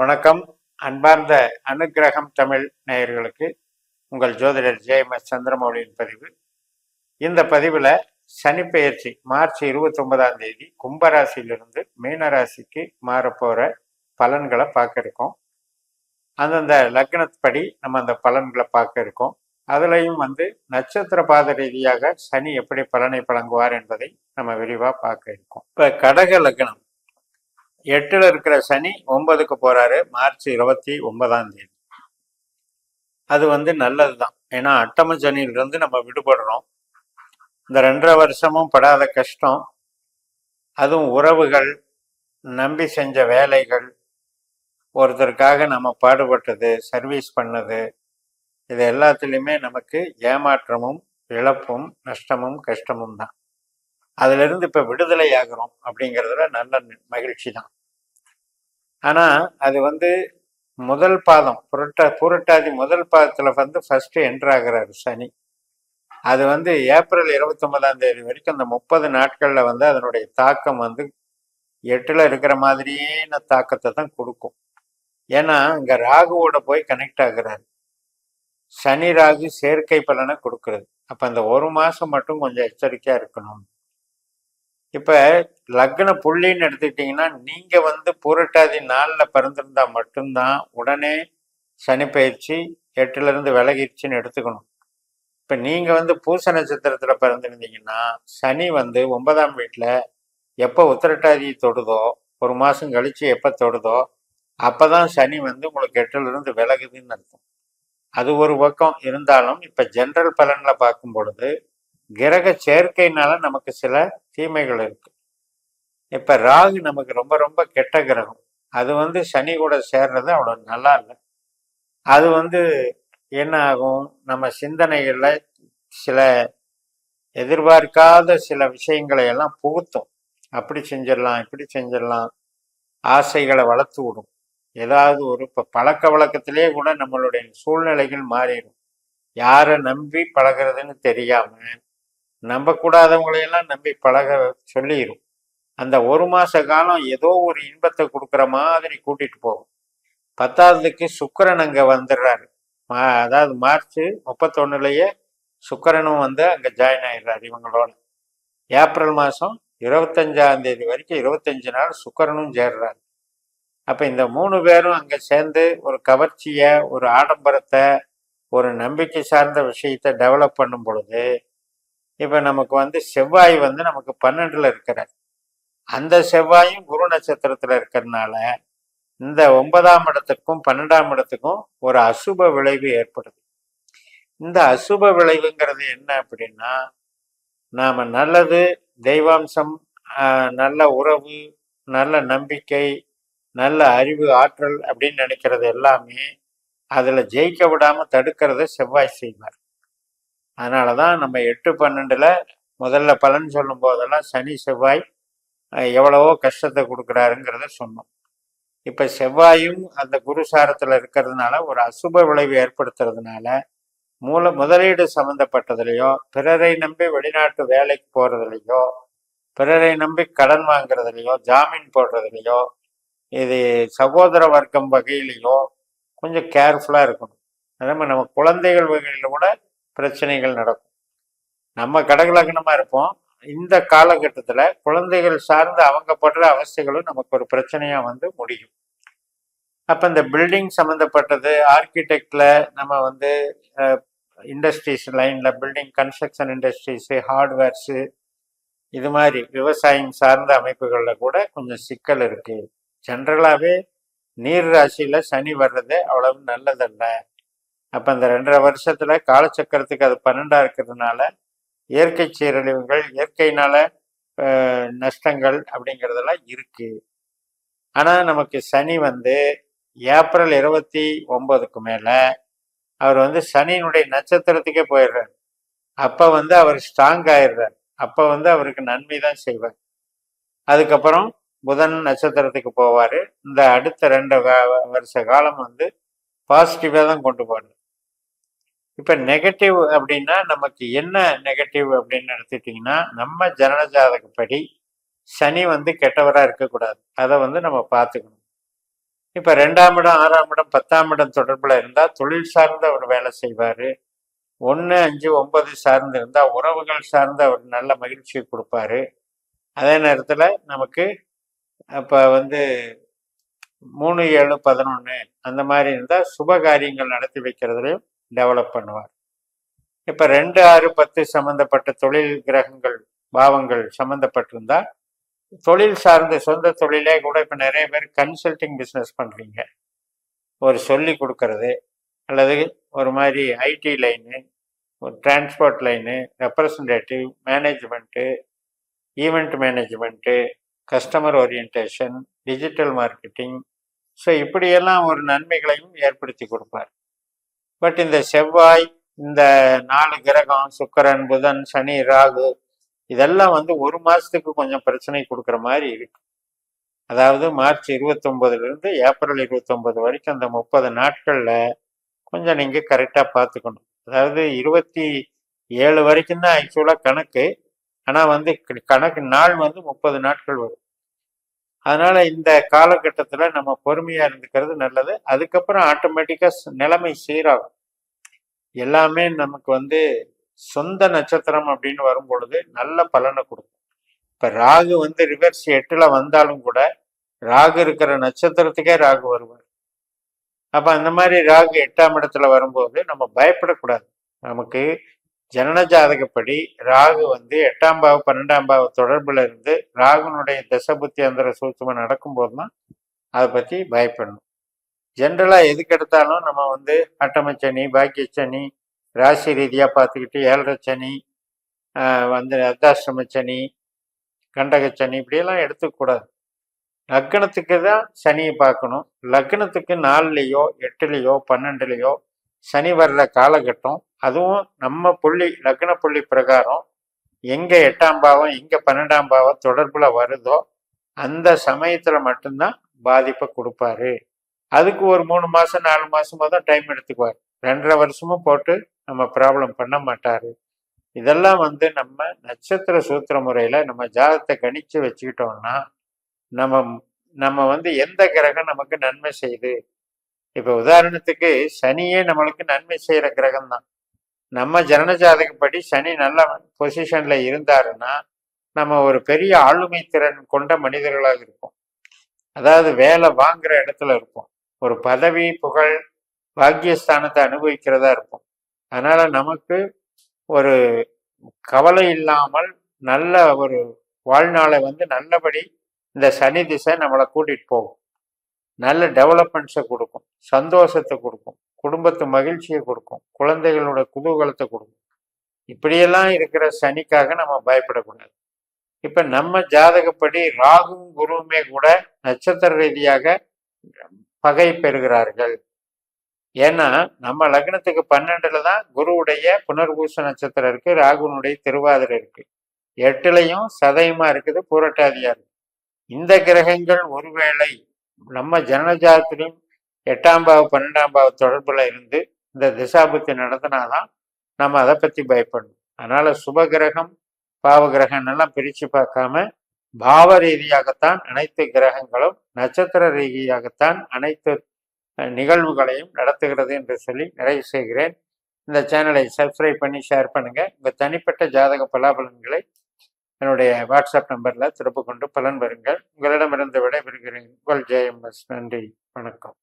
வணக்கம். அன்பார்ந்த அனுக்கிரகம் தமிழ் நேயர்களுக்கு உங்கள் ஜோதிடர் ஜே.எம்.எஸ். சந்திரமௌலியின் பதிவு. இந்த பதிவில் சனிப்பெயர்ச்சி மார்ச் 29ஆம் தேதி கும்பராசியிலிருந்து மீனராசிக்கு மாறப்போகிற பலன்களை பார்க்க இருக்கோம். அந்தந்த லக்னப்படி நம்ம அந்த பலன்களை பார்க்க இருக்கோம். அதுலேயும் நட்சத்திர பாத ரீதியாக சனி எப்படி பலனை வழங்குவார் என்பதை நம்ம விரிவாக பார்க்க இருக்கோம். இப்போ கடக லக்னம் 8ல் இருக்கிற சனி 9க்கு போறாரு மார்ச் 29ஆம் தேதி. அது நல்லதுதான். ஏன்னா அட்டம சனியிலிருந்து நம்ம விடுபடுறோம். இந்த 2.5 வருஷமும் படாத கஷ்டம், அதுவும் உறவுகள், நம்பி செஞ்ச வேலைகள், ஒருத்தருக்காக நம்ம பாடுபட்டது, சர்வீஸ் பண்ணது, இது எல்லாத்துலேயுமே நமக்கு ஏமாற்றமும் இழப்பும் நஷ்டமும் கஷ்டமும் தான். அதிலிருந்து இப்போ விடுதலை ஆகிறோம் அப்படிங்கிறதுல நல்ல மகிழ்ச்சி தான். ஆனால் அது முதல் பாதம் புரட்டாதி முதல் பாதத்தில் ஃபர்ஸ்ட் என்ட்ரு ஆகிறாரு சனி. அது ஏப்ரல் 29ஆம் தேதி வரைக்கும் அந்த 30 நாட்களில் அதனுடைய தாக்கம் 8ல் இருக்கிற மாதிரியே தாக்கத்தை தான் கொடுக்கும். ஏன்னா இங்கே ராகுவோட போய் கனெக்ட் ஆகுறாரு. சனி ராகு சேர்க்கை பலனை கொடுக்கறது. அப்போ அந்த 1 மாதம் மட்டும் கொஞ்சம் எச்சரிக்கையாக இருக்கணும். இப்போ லக்ன புள்ளின்னு எடுத்துக்கிட்டிங்கன்னா நீங்கள் புரட்டாதி 4ல் பிறந்திருந்தா மட்டும்தான் உடனே சனி பயிற்சி 8லிருந்து விலகிடுச்சின்னு எடுத்துக்கணும். இப்போ நீங்கள் பூச நட்சத்திரத்தில் பிறந்திருந்தீங்கன்னா சனி 9ஆம் வீட்டில் எப்போ உத்திரட்டாதி தொடுதோ, 1 மாதம் கழித்து எப்போ தொடுதோ அப்போ தான் சனி உங்களுக்கு 8லிருந்து விலகுதுன்னு அர்த்தம். அது ஒரு பக்கம் இருந்தாலும் இப்போ ஜென்ரல் பலனில் பார்க்கும் பொழுது கிரக சேர்க்கையினால நமக்கு சில தீமைகள் இருக்கு. இப்ப ராகு நமக்கு ரொம்ப ரொம்ப கெட்ட கிரகம். அது சனி கூட சேர்றது அவ்வளவு நல்லா இல்லை. அது என்ன ஆகும், நம்ம சிந்தனைகள்ல சில எதிர்பார்க்காத சில விஷயங்களை எல்லாம் புகுத்தும். அப்படி செஞ்சிடலாம், இப்படி செஞ்சிடலாம், ஆசைகளை வளர்த்து விடும். ஏதாவது ஒரு இப்போ பழக்க வழக்கத்திலே கூட நம்மளுடைய சூழ்நிலைகள் மாறிடும். யாரை நம்பி பழகிறதுன்னு தெரியாம நம்பக்கூடாதவங்களையெல்லாம் நம்பி பழக சொல்லிடும். அந்த 1 மாத காலம் ஏதோ ஒரு இன்பத்தை கொடுக்குற மாதிரி கூட்டிட்டு போகும். 10ஆவதுக்கு சுக்கிரன் அங்கே வந்துடுறாரு. அதாவது மார்ச் 31லேயே சுக்கிரனும் அங்கே ஜாயின் ஆயிடுறாரு இவங்களோட. ஏப்ரல் மாதம் 25ஆம் தேதி வரைக்கும் 25 நாள் சுக்கிரனும் சேர்றாரு. அப்போ இந்த 3 பேரும் அங்கே சேர்ந்து ஒரு கவர்ச்சியை, ஒரு ஆடம்பரத்தை, ஒரு நம்பிக்கை சார்ந்த விஷயத்தை டெவலப் பண்ணும் பொழுது இப்போ நமக்கு செவ்வாய் நமக்கு 12ல் இருக்கிறார். அந்த செவ்வாயும் குரு நட்சத்திரத்தில் இருக்கிறதுனால இந்த 9ஆம் இடத்துக்கும் 12ஆம் இடத்துக்கும் ஒரு அசுப விளைவு ஏற்படுது. இந்த அசுப விளைவுங்கிறது என்ன அப்படின்னா, நாம் நல்லது, தெய்வாம்சம், நல்ல உறவு, நல்ல நம்பிக்கை, நல்ல அறிவு, ஆற்றல் அப்படின்னு நினைக்கிறது எல்லாமே அதில் ஜெயிக்க விடாமல் தடுக்கிறத செவ்வாய் செய்வார். அதனால தான் நம்ம 8-12ல் முதல்ல பலன் சொல்லும் போதெல்லாம் சனி செவ்வாய் எவ்வளவோ கஷ்டத்தை கொடுக்குறாருங்கிறத சொன்னோம். இப்போ செவ்வாயும் அந்த குருசாரத்தில் இருக்கிறதுனால ஒரு அசுப விளைவு ஏற்படுத்துறதுனால முதலீடு சம்மந்தப்பட்டதுலையோ, பிறரை நம்பி வெளிநாட்டு வேலைக்கு போகிறதுலையோ, பிறரை நம்பி கடன் வாங்குறதுலையோ, ஜாமீன் போடுறதுலையோ, இது சகோதர வர்க்கம் வகையிலையோ கொஞ்சம் கேர்ஃபுல்லாக இருக்கணும். அதே மாதிரி நம்ம குழந்தைகள் வகையில் கூட பிரச்சனைகள் நடக்கும். நம்ம கடகலக்னமாக இருப்போம். இந்த காலகட்டத்தில் குழந்தைகள் சார்ந்து அவங்க படுற அவஸ்தைகளும் நமக்கு ஒரு பிரச்சனையாக முடியும். அப்போ இந்த பில்டிங் சம்மந்தப்பட்டது, ஆர்கிடெக்டில் நம்ம இண்டஸ்ட்ரீஸ் லைனில் பில்டிங் கன்ஸ்ட்ரக்ஷன் இண்டஸ்ட்ரீஸு, ஹார்ட்வேர்ஸு, இது மாதிரி விவசாயம் சார்ந்த அமைப்புகளில் கூட கொஞ்சம் சிக்கல் இருக்குது. ஜென்ரலாகவே நீர் ராசியில் சனி வர்றது அவ்வளவு நல்லதல்ல. அப்போ அந்த 2.5 வருஷத்தில் காலச்சக்கரத்துக்கு அது 12ஆக இருக்கிறதுனால இயற்கை சீரழிவுகள், இயற்கையினால நஷ்டங்கள் அப்படிங்கிறதெல்லாம் இருக்கு. ஆனால் நமக்கு சனி ஏப்ரல் 29க்கு மேலே அவர் சனியினுடைய நட்சத்திரத்துக்கே போயிடுறார். அப்போ அவர் ஸ்ட்ராங் ஆயிடுறார். அப்போ அவருக்கு நன்மை தான் செய்வார். அதுக்கப்புறம் புதன் நட்சத்திரத்துக்கு போவார். இந்த அடுத்த 2 வருஷ காலம் பாசிட்டிவாக தான் கொண்டு போவார். இப்போ நெகட்டிவ் அப்படின்னா நமக்கு என்ன நெகட்டிவ் அப்படின்னு எடுத்துட்டிங்கன்னா, நம்ம ஜனன ஜாதகப்படி சனி கெட்டவராக இருக்கக்கூடாது. அதை நம்ம பார்த்துக்கணும். இப்ப 2ஆம் இடம், 6ஆம் இடம், 10ஆம் இடம் தொடர்புல இருந்தா தொழில் சார்ந்து அவர் வேலை செய்வாரு. 1, 5, 9 சார்ந்து இருந்தா உறவுகள் சார்ந்து அவர் நல்ல மகிழ்ச்சியை கொடுப்பாரு. அதே நேரத்துல நமக்கு அப்ப 3, 7, 11 அந்த மாதிரி இருந்தா சுப காரியங்கள் நடத்தி வைக்கிறதுலையும் டெவலப் பண்ணுவார். இப்ப 2, 6, 10 சம்பந்தப்பட்ட தொழில் கிரகங்கள் பாவங்கள் சம்பந்தப்பட்டிருந்தா தொழில் சார்ந்த சொந்த தொழிலே கூட இப்ப நிறைய பேர் கன்சல்டிங் பிஸ்னஸ் பண்றீங்க. ஒரு சொல்லி கொடுக்கறது அல்லது ஒரு மாதிரி ஐடி லைனு, ஒரு transport line, representative management, event management, customer orientation, digital marketing, so இப்படியெல்லாம் ஒரு நன்மைகளையும் ஏற்படுத்தி கொடுப்பார். பட் இந்த செவ்வாய், இந்த 4 கிரகம் சுக்கிரன், புதன், சனி, ராகு இதெல்லாம் ஒரு மாசத்துக்கு கொஞ்சம் பிரச்சனை கொடுக்குற மாதிரி இருக்கு. அதாவது மார்ச் 29 இருந்து ஏப்ரல் 29 வரைக்கும் அந்த 30 நாட்கள்ல கொஞ்சம் நீங்க கரெக்டா பார்த்துக்கணும். அதாவது 27 வரைக்கும் தான் ஆக்சுவலா கணக்கு. ஆனா கணக்கு நாள் 30 நாட்கள் வரும். அதனால இந்த காலகட்டத்துல நம்ம பொறுமையா இருந்துக்கிறது நல்லது. அதுக்கப்புறம் ஆட்டோமேட்டிக்கா நிலைமை சீராகும். எல்லாமே நமக்கு சொந்த நட்சத்திரம் அப்படின்னு வரும் பொழுது நல்ல பலனை கொடுக்கும். இப்ப ராகு ரிவர்ஸ் 8ல வந்தாலும் கூட ராகு இருக்கிற நட்சத்திரத்துக்கே ராகு வருவார். அப்ப அந்த மாதிரி ராகு 8ஆம் இடத்துல வரும்போது நம்ம பயப்படக்கூடாது. நமக்கு ஜனன ஜாதகப்படி ராகு 8ஆம் பாவ 12ஆம் பாவ தொடர்புல இருந்து ராகுனுடைய தசபுத்தி அந்தர சூட்சுமம் நடக்கும்போது தான் அதை பத்தி பயப்படணும். ஜென்ரலா எதுக்கு எடுத்தாலும் நம்ம அட்டமச்சனி, பாக்கியச்சனி, ராசி ரீதியா பார்த்துக்கிட்டு 7ரை சனி, அர்த்தாஷ்டம சனி, கண்டகச்சனி இப்படியெல்லாம் எடுத்துக்கூடாது. லக்னத்துக்கு தான் சனியை பார்க்கணும். லக்னத்துக்கு 4லையோ 8லையோ 12லையோ சனி வர்ற காலகட்டம், அதுவும் நம்ம புள்ளி லக்ன புள்ளி பிரகாரம் எங்க 8ஆம் பாவம் எங்க 12ஆம் பாவம் தொடர்புல வருதோ அந்த சமயத்துல மட்டும்தான் பாதிப்பை கொடுப்பாரு. அதுக்கு ஒரு 3 மாசம் 4 மாசமா தான் டைம் எடுத்துக்குவார். 2.5 வருஷமும் போட்டு நம்ம ப்ராப்ளம் பண்ண மாட்டாரு. இதெல்லாம் நம்ம நட்சத்திர சூத்திர முறையில நம்ம ஜாதகத்தை கணிச்சு வச்சுக்கிட்டோம்னா நம்ம நம்ம எந்த கிரகம் நமக்கு நன்மை செய்யுது. இப்ப உதாரணத்துக்கு சனியே நம்மளுக்கு நன்மை செய்யற கிரகம் தான். நம்ம ஜனன ஜாதகப்படி சனி நல்ல பொசிஷன்ல இருந்தாருன்னா நம்ம ஒரு பெரிய ஆளுமை திறன் கொண்ட மனிதர்களாக இருப்போம். அதாவது வேலை வாங்குற இடத்துல இருப்போம். ஒரு பதவி புகழ் பாக்கியஸ்தானத்தை அனுபவிக்கிறதா இருப்போம். அதனால நமக்கு ஒரு கவலை இல்லாமல் நல்ல ஒரு வாழ்நாளை நல்லபடி இந்த சனி திசை நம்மளை கூட்டிட்டு போகும். நல்ல டெவலப்மெண்ட்ஸை கொடுக்கும், சந்தோஷத்தை கொடுக்கும், குடும்பத்து மகிழ்ச்சியை கொடுக்கும், குழந்தைகளோட குதூகலத்தை கொடுக்கும். இப்படியெல்லாம் இருக்கிற சனிக்காக நம்ம பயப்படக்கூடாது. இப்ப நம்ம ஜாதகப்படி ராகும் குருவுமே கூட நட்சத்திர ரீதியாக பகை பெறுகிறார்கள். ஏன்னா நம்ம லக்னத்துக்கு 12ல தான் குருவுடைய புனர்பூச நட்சத்திரம் இருக்கு, ராகுனுடைய திருவாதிரை இருக்கு, 8லையும் சதயமா இருக்குது, பூரட்டாதியா இருக்கு. இந்த கிரகங்கள் ஒருவேளை நம்ம ஜனனஜாதத்திலும் 8ஆம் பாவ 12ஆம் பாவ தொடர்புல இருந்து இந்த திசாபுத்தி நடத்தினாதான் நம்ம அதை பத்தி பயப்படணும். அதனால சுப கிரகம் பாவ கிரகம் எல்லாம் பிரிச்சு பார்க்காம பாவ ரீதியாகத்தான் அனைத்து கிரகங்களும், நட்சத்திர ரீதியாகத்தான் அனைத்து நிகழ்வுகளையும் நடத்துகிறது என்று சொல்லி நிறைவு செய்கிறேன். இந்த சேனலை சப்ஸ்கிரைப் பண்ணி ஷேர் பண்ணுங்க. உங்க தனிப்பட்ட ஜாதக பலாபலன்களை என்னுடைய வாட்ஸ்அப் நம்பர்ல திருப்பு கொண்டு பலன் பெறுங்கள். உங்களிடமிருந்து விடைபெறுகிறேன். உங்கள் JMS. நன்றி, வணக்கம்.